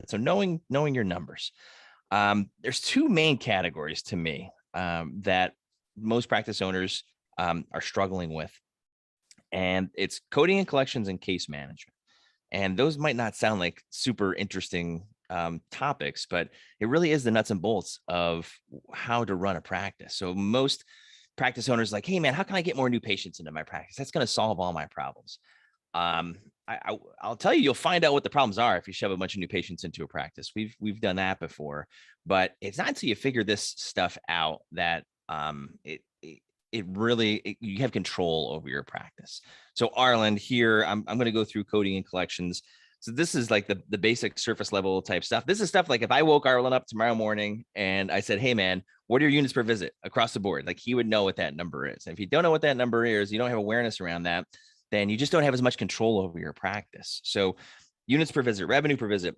So knowing your numbers. There's two main categories to me that most practice owners are struggling with, and it's coding and collections and case management. And those might not sound like super interesting topics, but it really is the nuts and bolts of how to run a practice. So most practice owners are like, hey man, how can I get more new patients into my practice? That's going to solve all my problems. um I'll tell you, you'll find out what the problems are if you shove a bunch of new patients into a practice. We've done that before, but it's not until you figure this stuff out that it really you have control over your practice. So Arlen, here I'm going to go through coding and collections. So this is like the basic surface level type stuff. This is stuff like if I woke Arlen up tomorrow morning and I said, hey man, what are your units per visit across the board? Like he would know what that number is. And if you don't know what that number is, you don't have awareness around that, then you just don't have as much control over your practice. So units per visit, revenue per visit,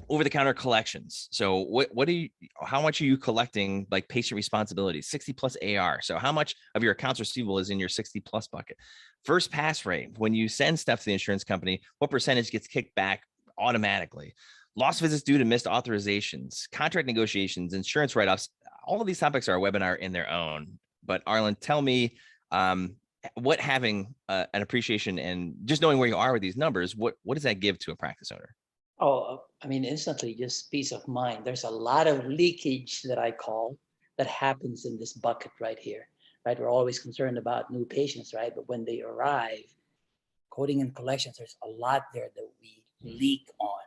over-the-counter collections. So what do you, how much are you collecting, like patient responsibilities, 60 plus AR? So how much of your accounts receivable is in your 60 plus bucket? First pass rate, when you send stuff to the insurance company, what percentage gets kicked back automatically? Lost visits due to missed authorizations, contract negotiations, insurance write-offs. All of these topics are a webinar in their own. But Arlen, tell me, what having an appreciation and just knowing where you are with these numbers, what does that give to a practice owner? Oh, I mean, instantly just peace of mind. There's a lot of leakage that I call that happens in this bucket right here, right? We're always concerned about new patients, right? But when they arrive, coding and collections, there's a lot there that we leak on.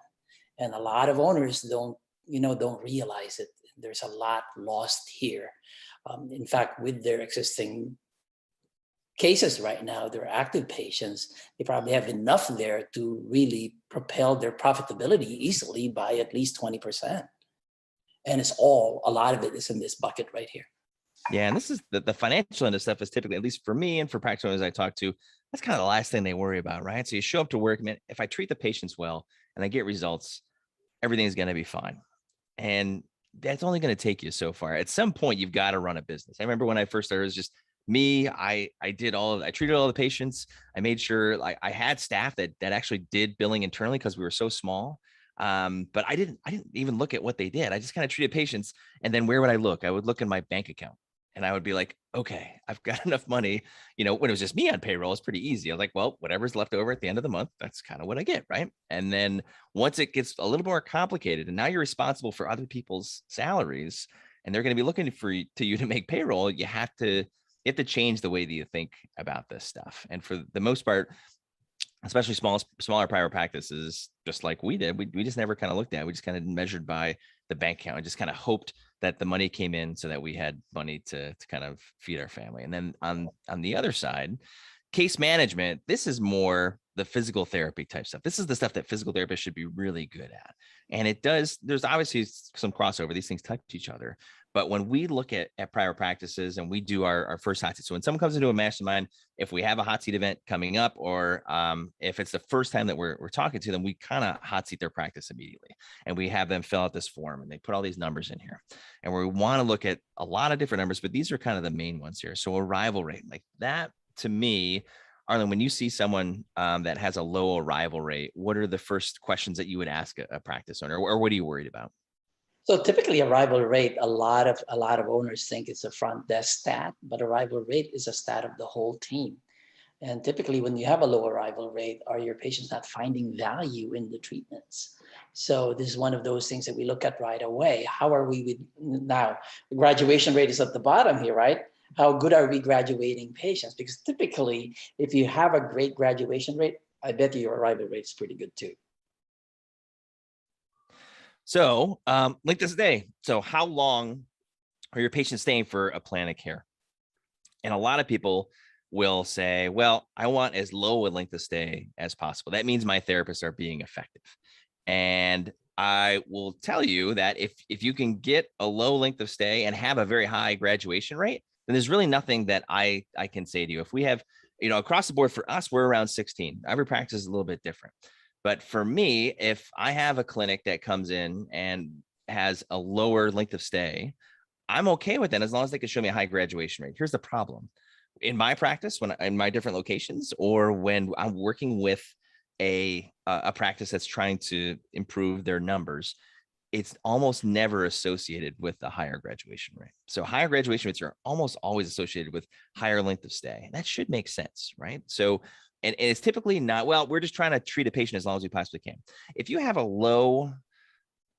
And a lot of owners don't realize it. There's a lot lost here. In fact, with their existing cases right now, they're active patients, they probably have enough there to really propel their profitability easily by at least 20%. And a lot of it is in this bucket right here. Yeah, and this is the financial end of stuff is typically, at least for me and for practice owners I talk to, that's kind of the last thing they worry about, right? So you show up to work, man, if I treat the patients well and I get results, everything's going to be fine. And that's only going to take you so far. At some point, you've got to run a business. I remember when I first started, it was just me. I treated all the patients. I made sure like I had staff that actually did billing internally because we were so small. But I didn't even look at what they did. I just kind of treated patients. And then where would I look? I would look in my bank account and I would be like, okay, I've got enough money. You know, when it was just me on payroll, it's pretty easy. I was like, well, whatever's left over at the end of the month, that's kind of what I get, right? And then once it gets a little more complicated and now you're responsible for other people's salaries and they're going to be looking for you to make payroll, you have to change the way that you think about this stuff. And for the most part, especially smaller private practices, just like we did, we just never kind of looked at it. We just kind of measured by the bank account and just kind of hoped that the money came in so that we had money to kind of feed our family. And then on the other side, case management, this is more the physical therapy type stuff. This is the stuff that physical therapists should be really good at. And there's obviously some crossover. These things touch each other. But when we look at private practices and we do our first hot seat, so when someone comes into a mastermind, if we have a hot seat event coming up, or if it's the first time that we're talking to them, we kind of hot seat their practice immediately. And we have them fill out this form and they put all these numbers in here. And we want to look at a lot of different numbers, but these are kind of the main ones here. So arrival rate, like that to me, Arlen, when you see someone that has a low arrival rate, what are the first questions that you would ask a practice owner, or what are you worried about? So typically arrival rate, a lot of owners think it's a front desk stat, but arrival rate is a stat of the whole team. And typically when you have a low arrival rate, are your patients not finding value in the treatments? So this is one of those things that we look at right away. How are we with now? The graduation rate is at the bottom here, right? How good are we graduating patients? Because typically, if you have a great graduation rate, I bet your arrival rate is pretty good too. So length of stay. So how long are your patients staying for a plan of care? And a lot of people will say, well, I want as low a length of stay as possible. That means my therapists are being effective. And I will tell you that if you can get a low length of stay and have a very high graduation rate, then there's really nothing that I can say to you. If we have, across the board for us, we're around 16. Every practice is a little bit different. But for me, if I have a clinic that comes in and has a lower length of stay, I'm okay with that as long as they can show me a high graduation rate. Here's the problem. In my practice, when in my different locations, or when I'm working with a practice that's trying to improve their numbers, it's almost never associated with a higher graduation rate. So higher graduation rates are almost always associated with higher length of stay. And that should make sense, right? So, and it's typically not, well, we're just trying to treat a patient as long as we possibly can. If you have a low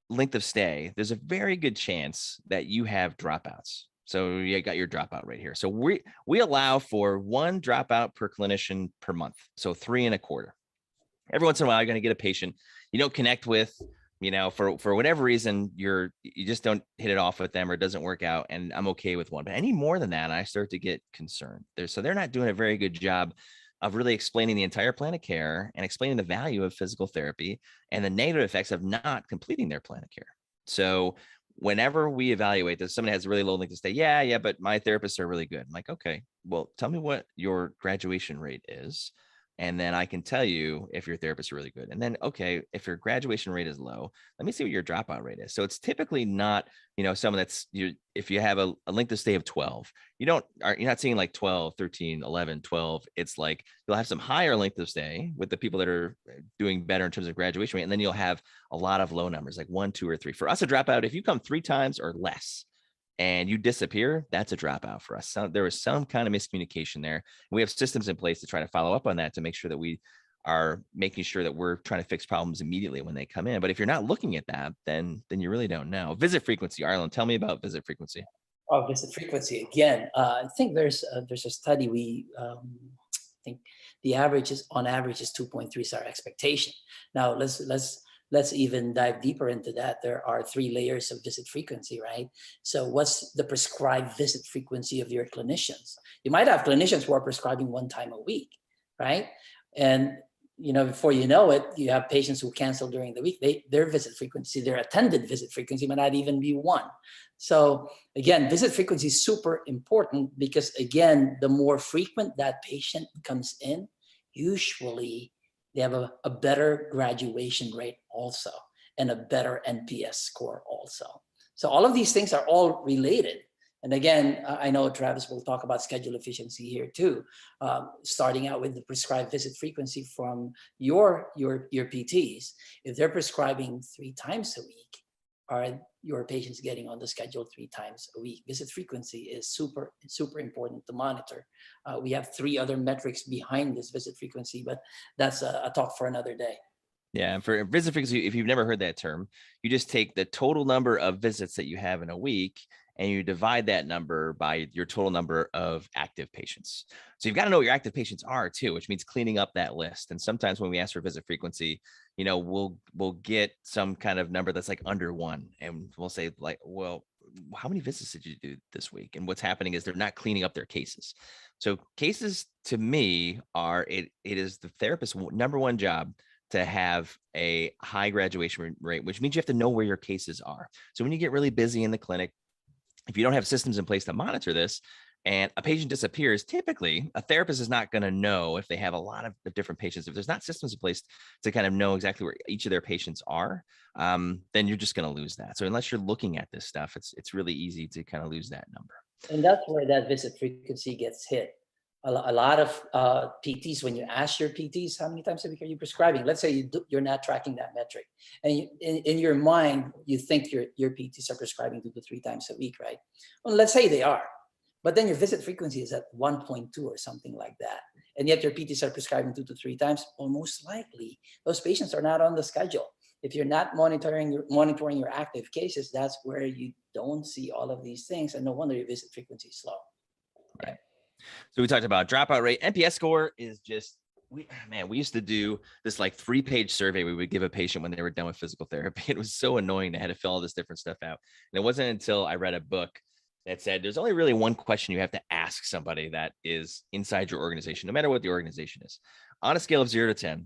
length of stay, there's a very good chance that you have dropouts. So you got your dropout right here. So we allow for 1 dropout per clinician per month. So 3.25. Every once in a while, you're going to get a patient you don't connect with, for whatever reason, you just don't hit it off with them, or it doesn't work out. And I'm okay with one, but any more than that, I start to get concerned. So they're not doing a very good job of really explaining the entire plan of care and explaining the value of physical therapy and the negative effects of not completing their plan of care. So whenever we evaluate this, somebody has a really low length of stay. Yeah, but my therapists are really good. I'm like, okay, well, tell me what your graduation rate is. And then I can tell you if your therapist is really good. And then, okay, if your graduation rate is low, let me see what your dropout rate is. So it's typically not, someone if you have a length of stay of 12, you're not seeing like 12, 13, 11, 12. It's like you'll have some higher length of stay with the people that are doing better in terms of graduation rate. And then you'll have a lot of low numbers, like 1, 2, or 3. For us, a dropout, if you come 3 times or less, and you disappear, that's a dropout for us. So there was some kind of miscommunication there. We have systems in place to try to follow up on that, to make sure that we are making sure that we're trying to fix problems immediately when they come in. But if you're not looking at that, then you really don't know. Visit frequency, Arlen, tell me about visit frequency. Oh, visit frequency again. I think there's a study I think the average is 2.3 is our expectation. Now let's even dive deeper into that. There are 3 layers of visit frequency, right? So what's the prescribed visit frequency of your clinicians? You might have clinicians who are prescribing 1 time a week, right? And before you know it, you have patients who cancel during the week. Their visit frequency, their attended visit frequency might not even be 1. So again, visit frequency is super important, because again, the more frequent that patient comes in, usually they have a better graduation rate also, and a better NPS score also. So all of these things are all related. And again, I know Travis will talk about schedule efficiency here too. Starting out with the prescribed visit frequency from your PTs. If they're prescribing 3 times a week, are your patients getting on the schedule 3 times a week? Visit frequency is super important to monitor. We have 3 other metrics behind this visit frequency, but that's a talk for another day. Yeah, and for visit frequency, if you've never heard that term, you just take the total number of visits that you have in a week, and you divide that number by your total number of active patients. So you've got to know what your active patients are too, which means cleaning up that list. And sometimes when we ask for visit frequency, we'll get some kind of number that's like under 1, and we'll say like, well, how many visits did you do this week? And what's happening is they're not cleaning up their cases. So cases, to me, it is the therapist's number 1 job to have a high graduation rate, which means you have to know where your cases are. So when you get really busy in the clinic, if you don't have systems in place to monitor this, and a patient disappears, typically a therapist is not going to know if they have a lot of different patients. If there's not systems in place to kind of know exactly where each of their patients are, then you're just going to lose that. So unless you're looking at this stuff, it's really easy to kind of lose that number. And that's where that visit frequency gets hit. A lot of PTs, when you ask your PTs, how many times a week are you prescribing? Let's say you're not tracking that metric. And in your mind, you think your PTs are prescribing 2 to 3 times a week, right? Well, let's say they are. But then your visit frequency is at 1.2 or something like that. And yet your PTs are prescribing 2 to 3 times. Well, most likely, those patients are not on the schedule. If you're not monitoring your active cases, that's where you don't see all of these things. And no wonder your visit frequency is low. Right. So we talked about dropout rate. NPS score is just, we used to do this like 3-page survey we would give a patient when they were done with physical therapy. It was so annoying. They had to fill all this different stuff out. And it wasn't until I read a book that said there's only really one question you have to ask somebody that is inside your organization, no matter what the organization is. On a scale of 0 to 10,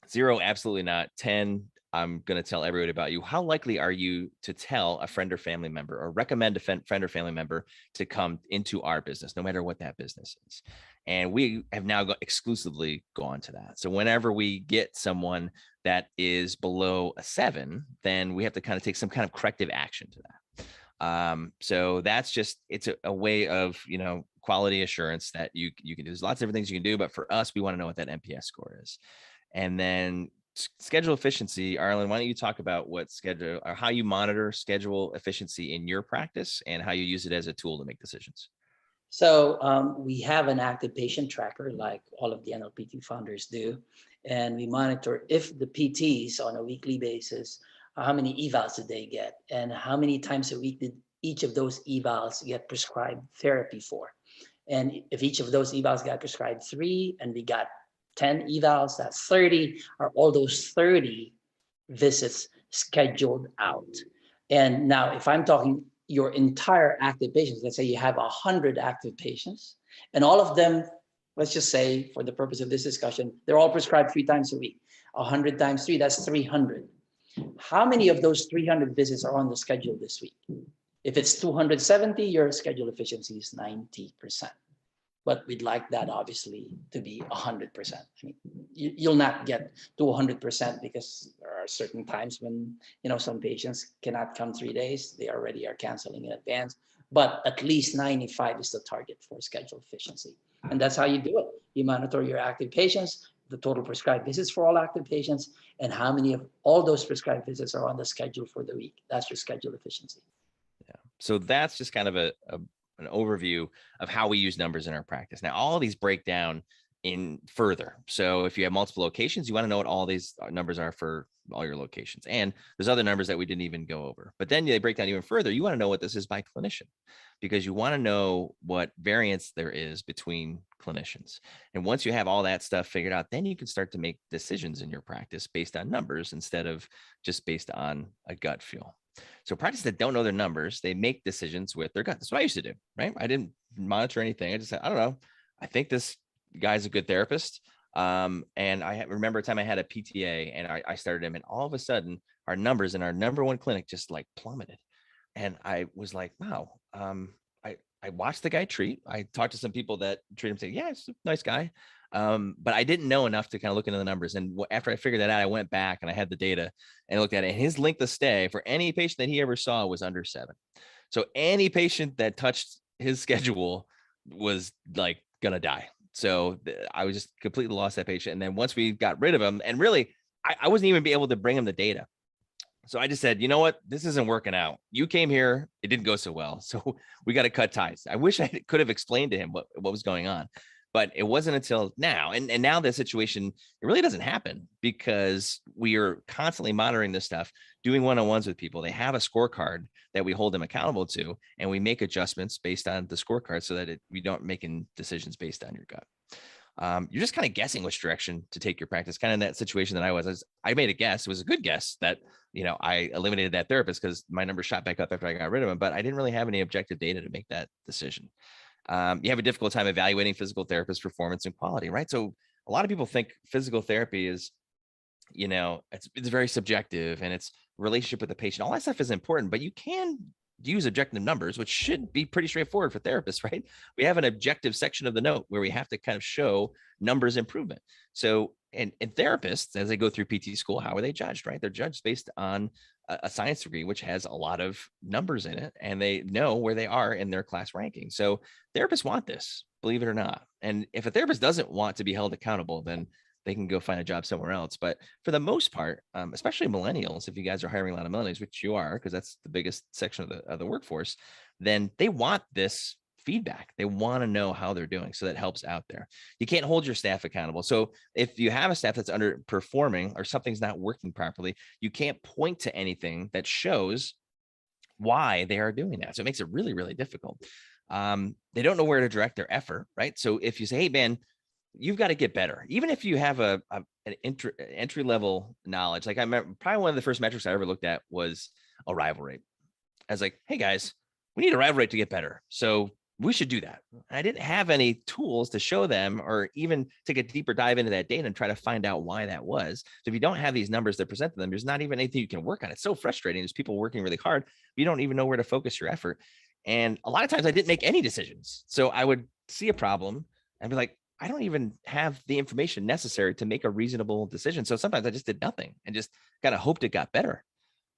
0, absolutely not. 10, I'm going to tell everybody about you. How likely are you to tell a friend or family member, or recommend a friend or family member to come into our business, no matter what that business is? And we have now exclusively gone to that. So whenever we get someone that is below a 7, then we have to kind of take some kind of corrective action to that. So that's just, it's a way of, quality assurance that you can do. There's lots of different things you can do, but for us, we want to know what that NPS score is. And then schedule efficiency. Arlen, why don't you talk about what schedule, or how you monitor schedule efficiency in your practice and how you use it as a tool to make decisions? So we have an active patient tracker like all of the NLPT founders do. And we monitor if the PTs on a weekly basis, how many evals did they get and how many times a week did each of those evals get prescribed therapy for. And if each of those evals got prescribed 3 and we got 10 evals, that's 30, are all those 30 visits scheduled out. And now if I'm talking your entire active patients, let's say you have 100 active patients and all of them, let's just say for the purpose of this discussion, they're all prescribed 3 times a week. 100 times 3, that's 300. How many of those 300 visits are on the schedule this week? If it's 270, your schedule efficiency is 90%. But we'd like that obviously to be 100%. I mean, you'll not get to 100% because there are certain times when, some patients cannot come 3 days. They already are canceling in advance, but at least 95 is the target for schedule efficiency. And that's how you do it. You monitor your active patients, the total prescribed visits for all active patients, and how many of all those prescribed visits are on the schedule for the week. That's your schedule efficiency. Yeah. So that's just kind of an overview of how we use numbers in our practice. Now, all of these break down in further. So if you have multiple locations, you want to know what all these numbers are for all your locations. And there's other numbers that we didn't even go over, but then they break down even further. You want to know what this is by clinician, because you want to know what variance there is between clinicians. And once you have all that stuff figured out, then you can start to make decisions in your practice based on numbers instead of just based on a gut feel. So practices that don't know their numbers, they make decisions with their gut. That's what I used to do, right? I didn't monitor anything. I just said, I don't know. I think this guy's a good therapist. And I remember a time I had a PTA and I started him, and all of a sudden our numbers in our number one clinic just like plummeted. And I was like, wow. I watched the guy treat. I talked to some people that treat him, say, yeah, it's a nice guy. But I didn't know enough to kind of look into the numbers. And after I figured that out, I went back and I had the data and looked at it. And his length of stay for any patient that he ever saw was under 7. So any patient that touched his schedule was like gonna die. So I was just completely lost that patient. And then once we got rid of him, and really, I wasn't even be able to bring him the data. So I just said, you know what, this isn't working out. You came here, it didn't go so well. So we got to cut ties. I wish I could have explained to him what was going on, but it wasn't until now. And now the situation, it really doesn't happen because we are constantly monitoring this stuff, doing one-on-ones with people. They have a scorecard that we hold them accountable to, and we make adjustments based on the scorecard so that we don't making decisions based on your gut. You're just kind of guessing which direction to take your practice. Kind of in that situation that I made a guess. It was a good guess that, I eliminated that therapist because my number shot back up after I got rid of him, but I didn't really have any objective data to make that decision. You have a difficult time evaluating physical therapist performance and quality, right? So a lot of people think physical therapy is, it's very subjective and it's relationship with the patient. All that stuff is important, but you can use objective numbers, which should be pretty straightforward for therapists, right? We have an objective section of the note where we have to kind of show numbers improvement. So, and therapists, as they go through PT school, how are they judged, right? They're judged based on a science degree, which has a lot of numbers in it, and they know where they are in their class ranking. So therapists want this, believe it or not. And if a therapist doesn't want to be held accountable, then they can go find a job somewhere else. But for the most part, especially millennials, if you guys are hiring a lot of millennials, which you are, because that's the biggest section of the workforce, then they want this feedback. They want to know how they're doing. So that helps out there. You can't hold your staff accountable. So if you have a staff that's underperforming or something's not working properly, you can't point to anything that shows why they are doing that. So it makes it really, really difficult. They don't know where to direct their effort, right? So if you say, hey, man, you've got to get better. Even if you have an entry level knowledge, like I remember probably one of the first metrics I ever looked at was arrival rate. I was like, hey guys, we need arrival rate to get better. So we should do that. I didn't have any tools to show them or even take a deeper dive into that data and try to find out why that was. So if you don't have these numbers that present to them, there's not even anything you can work on. It's so frustrating. There's people working really hard. You don't even know where to focus your effort. And a lot of times I didn't make any decisions. So I would see a problem and be like, I don't even have the information necessary to make a reasonable decision. So sometimes I just did nothing and just kind of hoped it got better.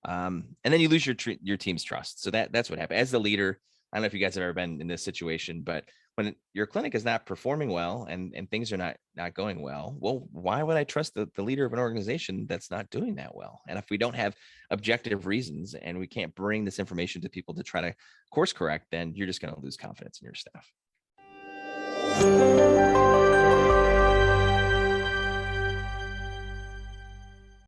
And then you lose your team's trust. So that's what happened. As the leader, I don't know if you guys have ever been in this situation, but when your clinic is not performing well and things are not going well, why would I trust the leader of an organization that's not doing that well? And if we don't have objective reasons and we can't bring this information to people to try to course correct, then you're just going to lose confidence in your staff.